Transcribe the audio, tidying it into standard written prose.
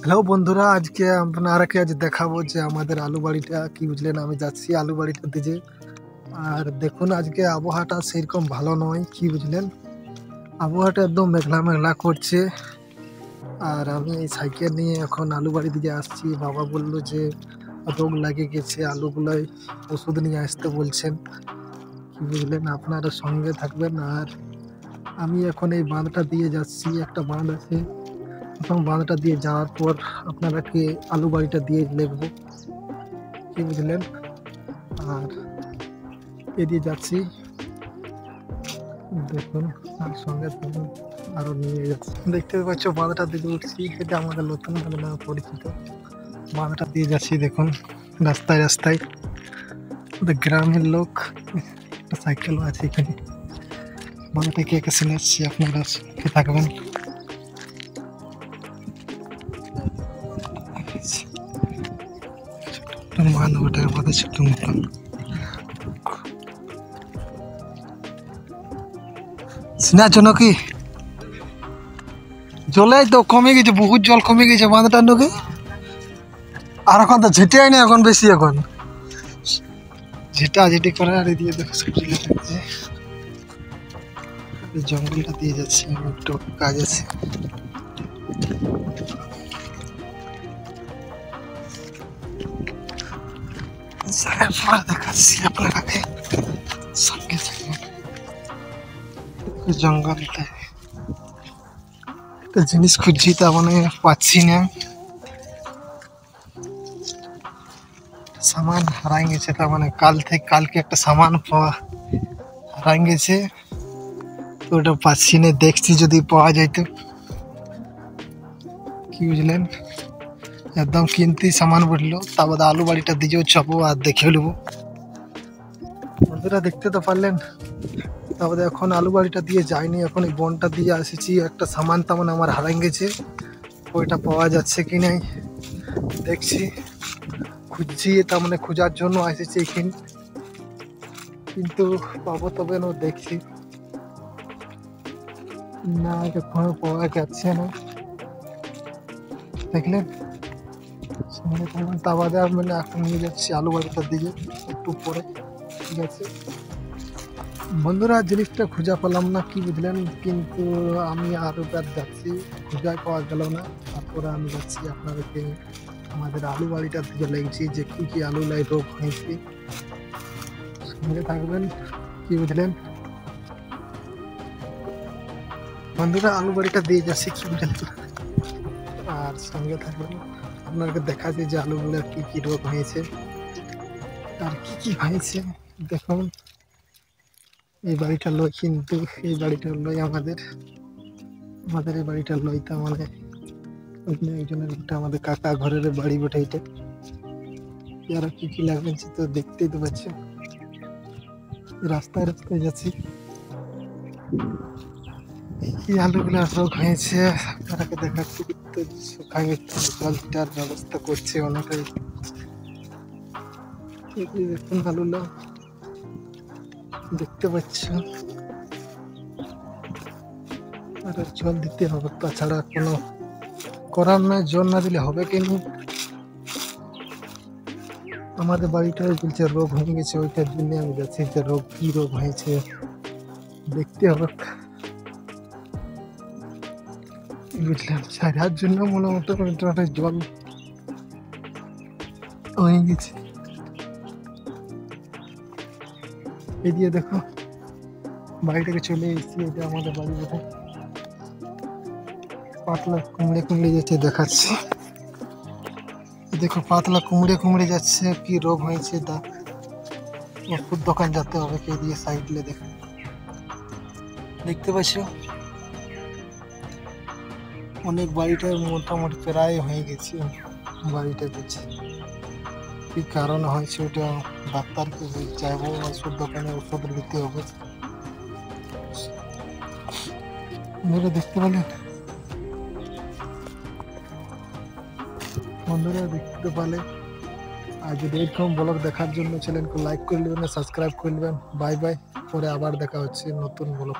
Hello বন্ধুরা, আজকে আপনারাকে আজ দেখাবো যে আমাদের আলু বাড়িটা কি বুঝলেন। আমি যাচ্ছি আলু বাড়িটা দিকে। আর দেখুন আজকে আবহাওয়াটা সেরকম ভালো নয়, কি বুঝলেন। আবহাওয়াটা একদম মেঘলা মেঘলা করছে। আর আমি এই সাইকেল নিয়ে এখন আলু বাড়ি দিকে আসছি। বাবা বললো যে রোগ লাগে গেছে, আলুগুলোয় ওষুধ নিয়ে আসতে বলছেন, কি বুঝলেন। আপনারা সঙ্গে থাকবেন। আর আমি এখন এই বাঁধটা দিয়ে যাচ্ছি, একটা বাঁধ আছে, প্রথম বাঁধটা দিয়ে যাওয়ার পর আপনারাকে আলু বাড়িটা দিয়ে দেখবো, কি বুঝলেন। আর এদিকে যাচ্ছি, দেখুন আর সঙ্গে থাকুন, আরো নিয়ে যাচ্ছি। দেখতে পাচ্ছ বাঁধটা দিয়ে উঠছি, এটা আমাদের নতুন বাঁধ নামে পরিচিত। বাঁধটা দিয়ে যাচ্ছি, দেখুন রাস্তায় রাস্তায় আমাদের গ্রামের লোক। একটা সাইকেলও আছে এখানে। বাঁধটা কে কে শুনেছি, আপনারা সঙ্গে থাকবেন। বাঁধ ওটা আমাদের ছোট মতন। শোনার জন্য কি জলে তো কমে গেছে, বহুত জল কমে গেছে বাঁধটার নাকি। আর এখন তো ঝেটে না, এখন বেশি এখন ঝেটা ঝেটি করে। আর এদিকে দেখো জঙ্গলটা দিয়ে যাচ্ছে, একটু কাজ আছে। দেখাচ্ছি আপনাকে, সঙ্গে জঙ্গলটা একটা জিনিস খুঁজছি, তা মানে পাচ্ছি না। সামান হারাই গেছে, তার মানে কালকে একটা সামান হারাই গেছে, তো ওটা পাচ্ছি না। দেখছি যদি পাওয়া যাইতো, কি বুঝলেন। একদম কিনতে সামান বললো, তারপর আলু বাড়িটা দিয়েও চাপো আর দেখে নেবো। বন্ধুরা দেখতে তো পারলেন, তারপরে এখন আলু বাড়িটা দিয়ে যাইনি, এখন এই বনটা দিয়ে এসেছি। একটা সামান তামান আমার হারাই গেছে, ওইটা পাওয়া যাচ্ছে কি নাই দেখছি, খুঁজছি। তার মানে খোঁজার জন্য এসেছি এখানে, কিন্তু পাবো তবে না, দেখছি না, এখনো পাওয়া যাচ্ছে না, দেখলেন। তা বাদে মানে এখন নিয়ে যাচ্ছি আলু বাড়িটার দিকে একটু পরে, ঠিক আছে। বন্ধুরা জিনিসটা খুঁজে পেলাম না, কি বুঝলেন, কিন্তু আমি আরো যাচ্ছি, খুঁজায় পাওয়া গেল না। তারপরে আমি যাচ্ছি আপনাদেরকে আমাদের আলু বাড়িটার দিকে লেগেছি, যে কি কি আলু লাই রোগ হয়েছে, সঙ্গে থাকবেন, কি বুঝলেন। বন্ধুরা আলু বাড়িটা দিয়ে যাচ্ছি, কি বুঝলেন, আর সঙ্গে থাকবেন। আপনাকে দেখাচ্ছি যে আলুগুলোর কি কি রোগ হয়েছে আর কি কি হয়েছে। দেখুন এই বাড়িটা লয়, কিন্তু এই বাড়িটা লয় আমাদের এই বাড়িটা লয়, তা মানে একজনের আমাদের কাকা ঘরের বাড়ি বটে এটা। আর কি কি লাগবে তো দেখতেই তো পাচ্ছেন, রাস্তায় রাস্তায় যাচ্ছি। এই আলুগুলো রোগ হয়েছে আপনাকে দেখাচ্ছি, তো শুকায় জলটার ব্যবস্থা করছে অনেকটাই। দেখুন আলুগুলো দেখতে পাচ্ছ, আর জল দিতে হবে, তাছাড়া কোনো করার নয়। জল না দিলে হবে কেন। আমাদের বাড়িটাই বলছে রোগ হয়ে গেছে, ওইটার জন্য আমি যাচ্ছি, যে রোগ কি রোগ হয়েছে দেখতে হবে, বুঝলাম। সারার জন্য মোটামুটি জল হয়ে গেছে। এই দিয়ে দেখো বাড়িটাকে চলে এসেছি, এটা আমাদের বাড়ি বোধহয়। পাতলা কুমড়ে কুমড়ে যাচ্ছে, দেখাচ্ছি দেখো, পাতলা কুমড়ে কুমড়ে যাচ্ছে, কি রোগ হয়েছে তা ওষুধ দোকান যেতে হবে। কে দিয়ে সাইডলে দেখতে পাচ্ছ, অনেক বাড়িটা মোটামুটি প্রায় হয়ে গেছে। বাড়িটা বুঝছে কি কারণ হয়েছে, ওটা ডাক্তারকে যাবো, ওষুধ দোকানে ওষুধ নিতে হবে। দেখতে পেলেন বন্ধুরা, দেখতে পেলে। আর যদি এরকম ব্লগ দেখার জন্য চ্যানেলকে লাইক করে নেবেন, সাবস্ক্রাইব করে নেবেন। বাই বাই, পরে আবার দেখা হচ্ছে নতুন ব্লগ।